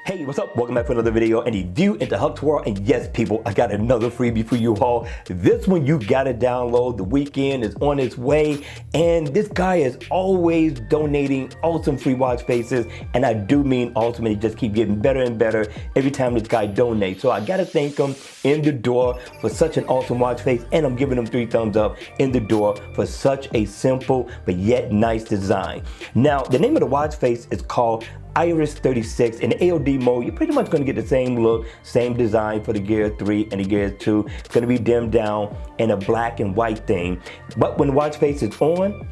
Hey, what's up? Welcome back for another video and a view into Huck's World. And yes, people, I got another freebie for you all. This one you gotta download. The weekend is on its way, and this guy is always donating awesome free watch faces. And I do mean awesome, and he just keep getting better and better every time this guy donates. So I gotta thank him in the door for such an awesome watch face, and I'm giving him 3 thumbs up in the door for such a simple but yet nice design. Now, the name of the watch face is called Iris 36. In the AOD mode, you're pretty much going to get the same look, same design for the Gear 3 and the Gear 2. It's going to be dimmed down in a black and white thing. But when the watch face is on,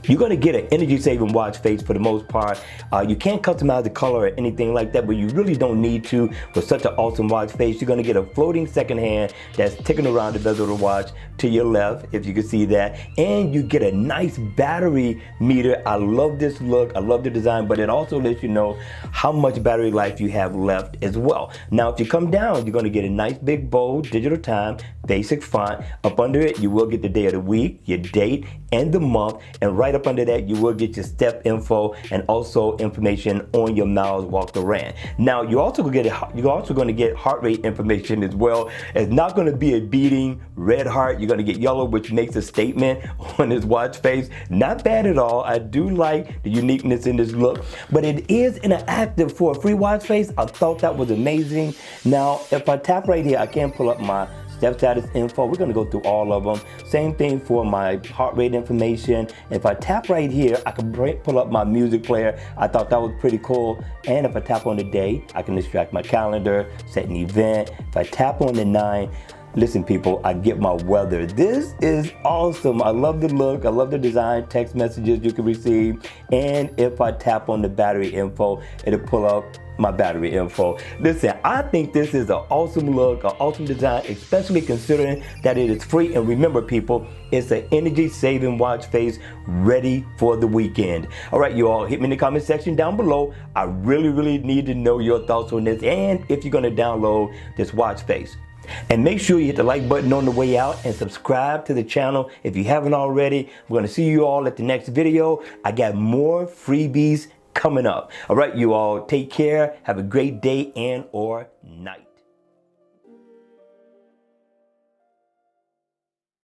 you're going to get an energy saving watch face for the most part. You can't customize the color or anything like that, but you really don't need to with such an awesome watch face. You're going to get a floating second hand that's ticking around the bezel of the watch to your left, if you can see that. And you get a nice battery meter. I love this look. I love the design, but it also lets you know how much battery life you have left as well. Now, if you come down, you're going to get a nice big bold digital time, basic font. Up under it, you will get the day of the week, your date, and the month. And right up under that, you will get your step info and also information on your miles walked or ran. Now, you're also going to get heart rate information as well. It's not going to be a beating red heart. You're going to get yellow, which makes a statement on this watch face. Not bad at all. I do like the uniqueness in this look, but it is interactive for a free watch face. I thought that was amazing. Now, if I tap right here, I can pull up my step status info. We're going to go through all of them. Same thing for my heart rate information. If I tap right here, I can pull up my music player. I thought that was pretty cool. And if I tap on the day, I can extract my calendar, set an event. If I tap on the 9, listen people, I get my weather. This is awesome. I love the look. I love the design, text messages you can receive. And if I tap on the battery info, it'll pull up my battery info. Listen, I think this is an awesome look, an awesome design, especially considering that it is free. And remember people, it's an energy saving watch face ready for the weekend. All right, you all, hit me in the comment section down below. I really need to know your thoughts on this and if you're gonna download this watch face. And make sure you hit the like button on the way out and subscribe to the channel if you haven't already. We're gonna see you all at the next video. I got more freebies coming up. All right, you all, take care. Have a great day and or night.